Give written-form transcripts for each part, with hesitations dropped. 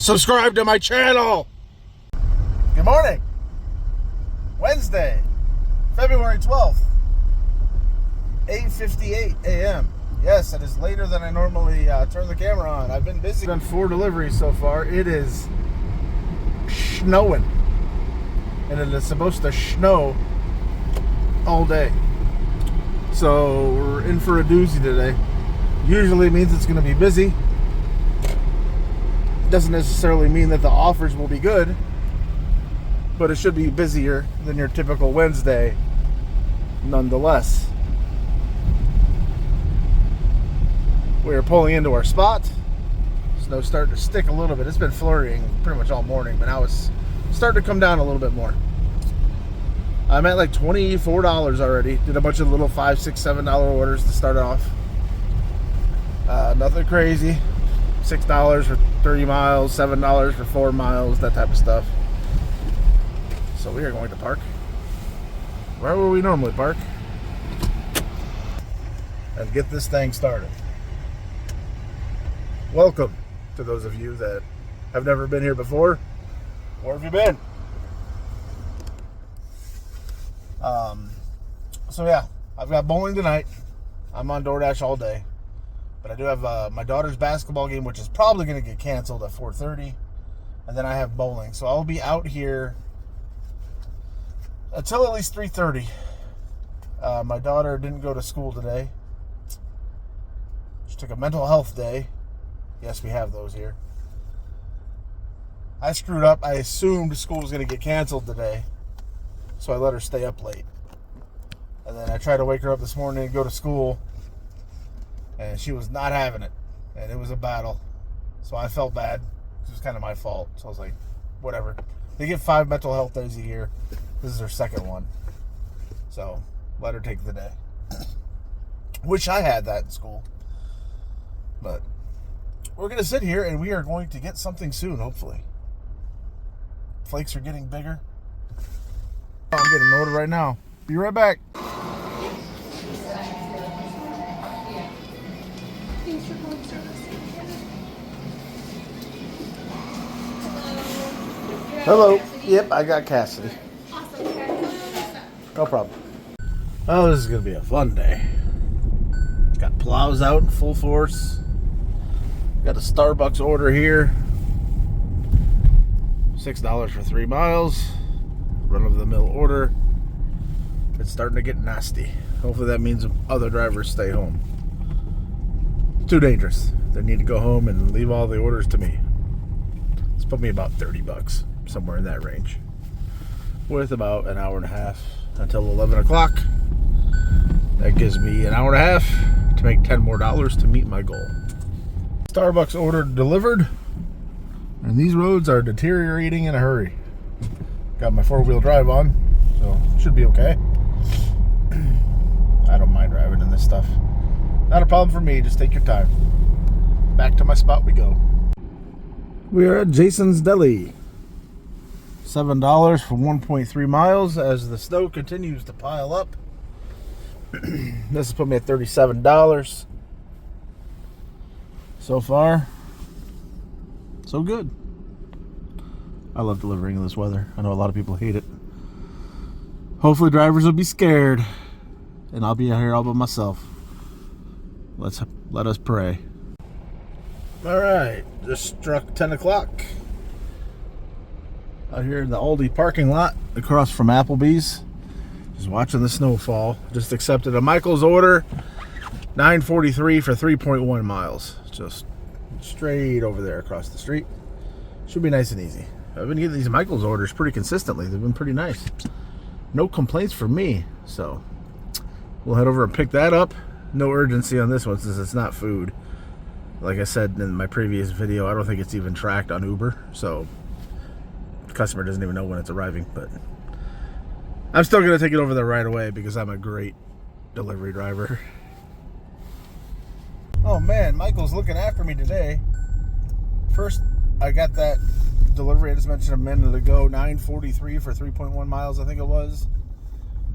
Subscribe to my channel. Good morning. Wednesday, February 12th, 8:58 a.m. Yes, it is later than I normally turn the camera on. I've been busy. Done 4 deliveries so far. It is snowing, and it is supposed to snow all day. So we're in for a doozy today. Usually it means it's going to be busy. Doesn't necessarily mean that the offers will be good, but it should be busier than your typical Wednesday nonetheless. We are pulling into our spot. Snow's starting to stick a little bit. It's been flurrying pretty much all morning, but now it's starting to come down a little bit more. I'm at like $24 already. Did a bunch of little $5, $6, $7 orders to start off. Nothing crazy. $6 for 30 miles, $7 for 4 miles, that type of stuff. So we are going to park where would we normally park and get this thing started. Welcome to those of you that have never been here before. Where have you been? So yeah, I've got bowling tonight. I'm on DoorDash all day. But I do have my daughter's basketball game, which is probably going to get canceled at 4:30. And then I have bowling. So I'll be out here until at least 3:30. My daughter didn't go to school today. She took a mental health day. Yes, we have those here. I screwed up. I assumed school was going to get canceled today. So I let her stay up late. And then I tried to wake her up this morning and go to school. And she was not having it. And it was a battle. So I felt bad. It was kind of my fault. So I was like, whatever. They get 5 mental health days a year. This is her second one. So let her take the day. Wish I had that in school. But we're going to sit here and we are going to get something soon, hopefully. Flakes are getting bigger. I'm getting an order right now. Be right back. Hello. Yep, I got Cassidy. Awesome. No problem. Oh, this is going to be a fun day. Got plows out in full force. Got a Starbucks order here. $6 for 3 miles. Run-of-the-mill order. It's starting to get nasty. Hopefully that means other drivers stay home. Too dangerous. They need to go home and leave all the orders to me. It's put me about $30. Somewhere in that range, with about an hour and a half until 11 o'clock. That gives me an hour and a half to make $10 more to meet my goal. Starbucks order delivered, and these roads are deteriorating in a hurry. Got my 4-wheel drive on, so should be okay. I don't mind driving in this stuff. Not a problem for me, just take your time. Back to my spot we go. We are at Jason's Deli. $7 for 1.3 miles as the snow continues to pile up. This has put me at $37. So far, so good. I love delivering in this weather. I know a lot of people hate it. Hopefully drivers will be scared and I'll be out here all by myself. Let us pray. Alright, just struck 10 o'clock. Out here in the Aldi parking lot across from Applebee's. Just watching the snow fall. Just accepted a Michael's order. $9.43 for 3.1 miles. Just straight over there across the street. Should be nice and easy. I've been getting these Michael's orders pretty consistently. They've been pretty nice. No complaints from me. So we'll head over and pick that up. No urgency on this one since it's not food. Like I said in my previous video, I don't think it's even tracked on Uber. So the customer doesn't even know when it's arriving, but I'm still going to take it over there right away because I'm a great delivery driver. Oh man, Michael's looking after me today. First, I got that delivery I just mentioned a minute ago, $9.43 for 3.1 miles, I think it was.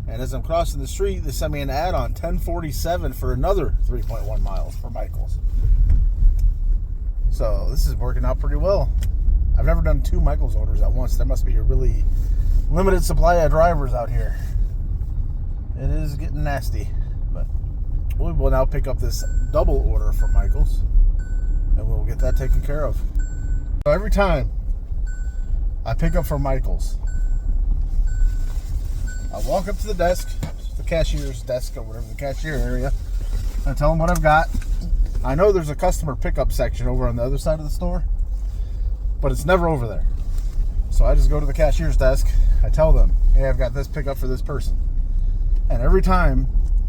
And as I'm crossing the street, they sent me an ad on $10.47 for another 3.1 miles for Michael's. So this is working out pretty well. I've never done 2 Michael's orders at once. There must be a really limited supply of drivers out here. It is getting nasty. But we will now pick up this double order from Michael's, and we'll get that taken care of. So every time I pick up from Michael's, I walk up to the desk, the cashier's desk or whatever, the cashier area. I tell them what I've got. I know there's a customer pickup section over on the other side of the store, but it's never over there. So I just go to the cashier's desk. I tell them, hey, I've got this pickup for this person. And every time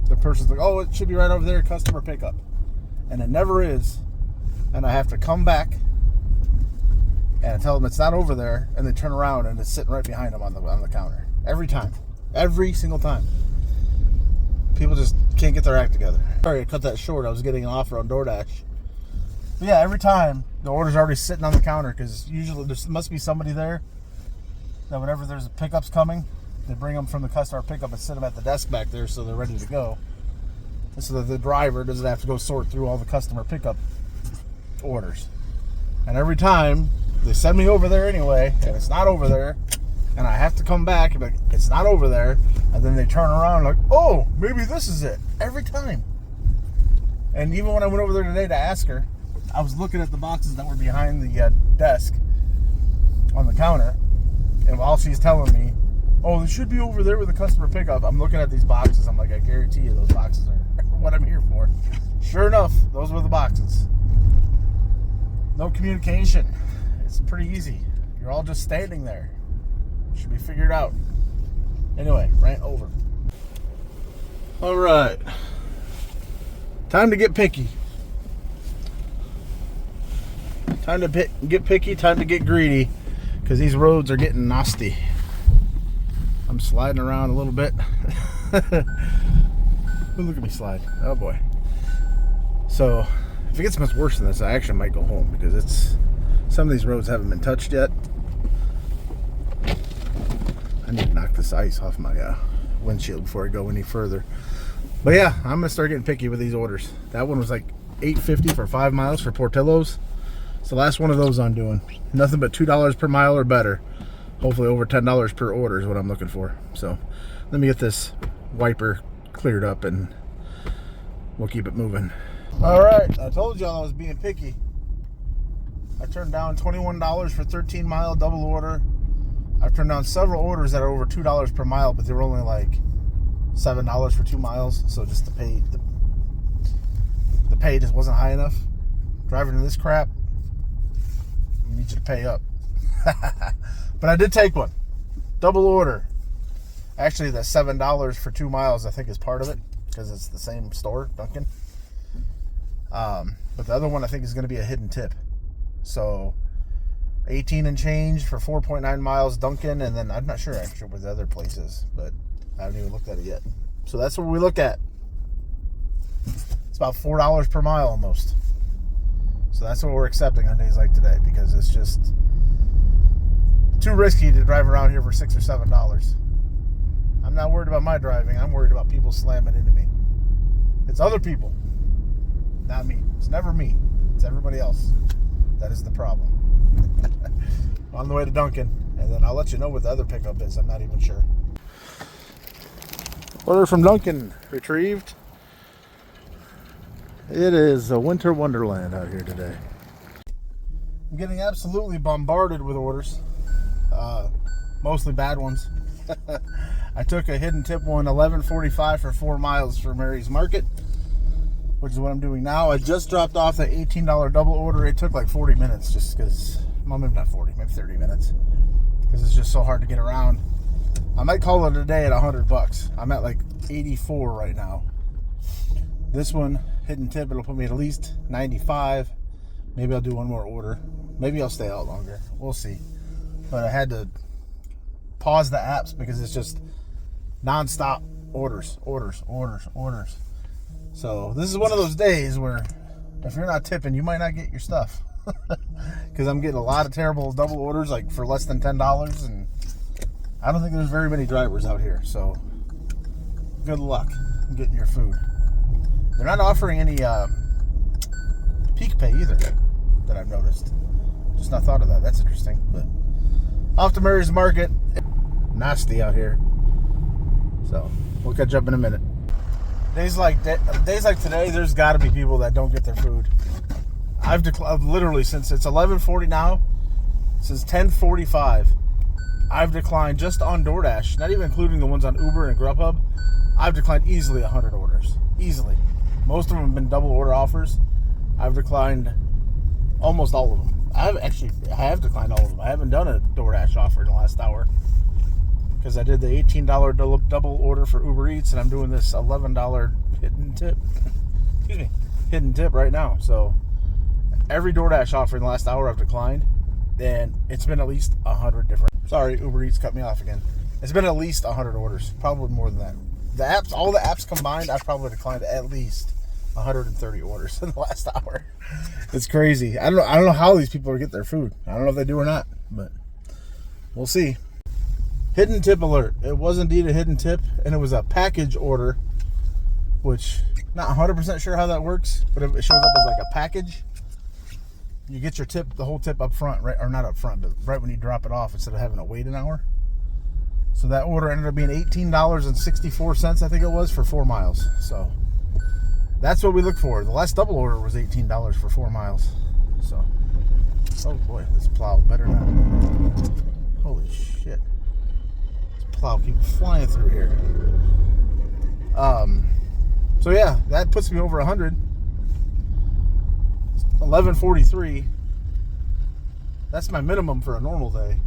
the person's like, oh, it should be right over there, customer pickup. And it never is. And I have to come back and I tell them it's not over there, and they turn around and it's sitting right behind them on the counter. Every time. Every single time. People just can't get their act together. Sorry, I cut that short. I was getting an offer on DoorDash. But yeah, every time the order's already sitting on the counter, because usually there must be somebody there that whenever there's pickups coming, they bring them from the customer pickup and sit them at the desk back there so they're ready to go. And so that the driver doesn't have to go sort through all the customer pickup orders. And every time they send me over there anyway, and it's not over there, and I have to come back and be like, it's not over there, and then they turn around like, oh, maybe this is it. Every time. And even when I went over there today to ask her, I was looking at the boxes that were behind the desk on the counter, and while she's telling me, oh, they should be over there with the customer pickup, I'm looking at these boxes. I'm like, I guarantee you those boxes are what I'm here for. Sure enough, those were the boxes. No communication. It's pretty easy. You're all just standing there. Should be figured out. Anyway, rant over. All right. Time to get picky. Time to get picky. Time to get greedy, because these roads are getting nasty. I'm sliding around a little bit. Look at me slide. Oh boy. So if it gets much worse than this, I actually might go home, because some of these roads haven't been touched yet. I need to knock this ice off my windshield before I go any further. But yeah, I'm gonna start getting picky with these orders. That one was like $8.50 for 5 miles for Portillo's. It's the last one of those I'm doing. Nothing but $2 per mile or better. Hopefully over $10 per order is what I'm looking for. So let me get this wiper cleared up and we'll keep it moving. All right, I told y'all I was being picky. I turned down $21 for 13-mile double order. I've turned down several orders that are over $2 per mile, but they were only like $7 for 2 miles. So just the pay just wasn't high enough. Driving to this crap, I need you to pay up. But I did take one. Double order. Actually, the $7 for 2 miles, I think, is part of it, because it's the same store, Dunkin'. But the other one, I think, is going to be a hidden tip. So 18 and change for 4.9 miles, Dunkin', and then I'm not sure actually where the other place is, but I haven't even looked at it yet. So that's what we look at. It's about $4 per mile almost. So that's what we're accepting on days like today, because it's just too risky to drive around here for $6 or $7. I'm not worried about my driving. I'm worried about people slamming into me. It's other people, not me. It's never me. It's everybody else. That is the problem. On the way to Dunkin', and then I'll let you know what the other pickup is. I'm not even sure. Order from Dunkin' retrieved. It is a winter wonderland out here today. I'm getting absolutely bombarded with orders. Mostly bad ones. I took a hidden tip one, $11.45 for 4 miles for Mary's Market, which is what I'm doing now. I just dropped off the $18 double order. It took like 40 minutes just because, well, maybe not 40, maybe 30 minutes, because it's just so hard to get around. I might call it a day at $100. I'm at like 84 right now. This one, hidden tip, it'll put me at least 95. Maybe I'll do one more order. Maybe I'll stay out longer. We'll see. But I had to pause the apps because it's just non-stop orders. So this is one of those days where if you're not tipping, you might not get your stuff. Because I'm getting a lot of terrible double orders, like for less than $10, and I don't think there's very many drivers out here. So good luck getting your food. They're not offering any peak pay either, that I've noticed. Just not thought of that. That's interesting. But off to Mary's Market. Nasty out here. So we'll catch up in a minute. Days like today, there's got to be people that don't get their food. I've declined literally since it's 11:40 now. Since 10:45, I've declined just on DoorDash, not even including the ones on Uber and Grubhub. I've declined easily 100 orders. Easily. Most of them have been double order offers. I've declined almost all of them. I have declined all of them. I haven't done a DoorDash offer in the last hour because I did the $18 double order for Uber Eats, and I'm doing this $11 hidden tip. Excuse me, hidden tip right now. So every DoorDash offer in the last hour I've declined. Then it's been at least 100 different. Sorry, Uber Eats cut me off again. It's been at least 100 orders, probably more than that. The apps, all the apps combined, I've probably declined at least 130 orders in the last hour. It's crazy. I don't know how these people get their food. I don't know if they do or not, but we'll see. Hidden tip alert. It was indeed a hidden tip, and it was a package order, which not 100% sure how that works, but it shows up as like a package. You get your tip, the whole tip up front, right? Or not up front, but right when you drop it off instead of having to wait an hour. So that order ended up being $18.64, I think it was, for 4 miles. So that's what we look for. The last double order was $18 for 4 miles. So, oh boy, this plow better not. Holy shit. This plow keeps flying through here. So yeah, that puts me over 100. 11:43. That's my minimum for a normal day.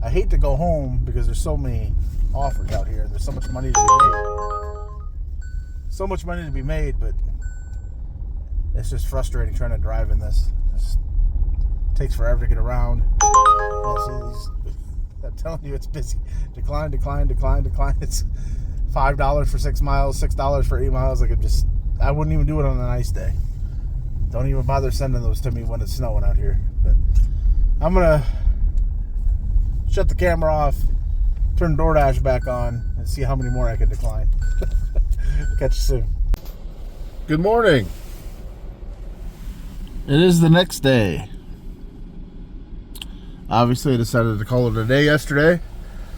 I hate to go home because there's so many offers out here. There's so much money to be made. So much money to be made, but it's just frustrating trying to drive in this. It takes forever to get around. I'm telling you, it's busy. Decline. It's $5 for 6 miles, $6 for 8 miles. I wouldn't even do it on a nice day. Don't even bother sending those to me when it's snowing out here. But I'm gonna shut the camera off, turn DoorDash back on, and see how many more I can decline. Catch you soon. Good morning. It is the next day. Obviously, I decided to call it a day yesterday.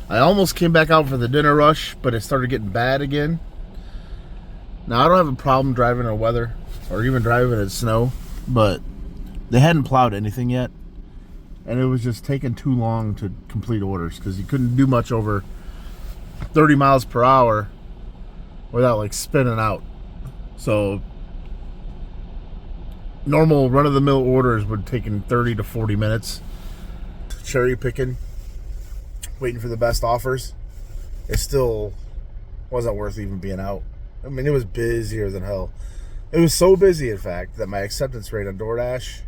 I almost came back out for the dinner rush, but it started getting bad again. Now, I don't have a problem driving in weather or even driving in snow, but they hadn't plowed anything yet. And it was just taking too long to complete orders because you couldn't do much over 30 miles per hour without like spinning out. So normal run-of-the-mill orders would take 30 to 40 minutes. Cherry picking, waiting for the best offers. It still wasn't worth even being out. I mean, it was busier than hell. It was so busy, in fact, that my acceptance rate on DoorDash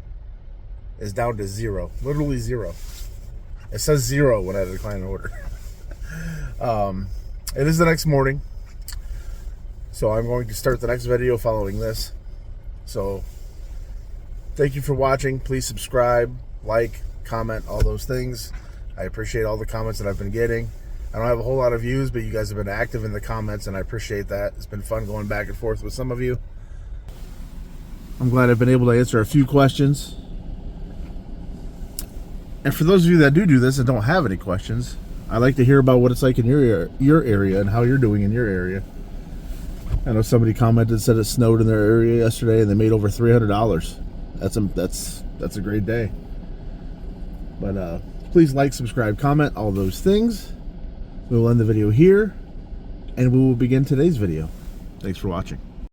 is down to 0. Literally 0. It says 0 when I decline an order. It is the next morning, so I'm going to start the next video following this. So thank you for watching. Please subscribe, like, comment, all those things. I appreciate all the comments that I've been getting. I don't have a whole lot of views, but you guys have been active in the comments, and I appreciate that. It's been fun going back and forth with some of you. I'm glad I've been able to answer a few questions. And for those of you that do this and don't have any questions, I'd like to hear about what it's like in your area and how you're doing in your area. I know somebody commented, said it snowed in their area yesterday and they made over $300. That's a great day. But please like, subscribe, comment, all those things. We will end the video here, and we will begin today's video. Thanks for watching.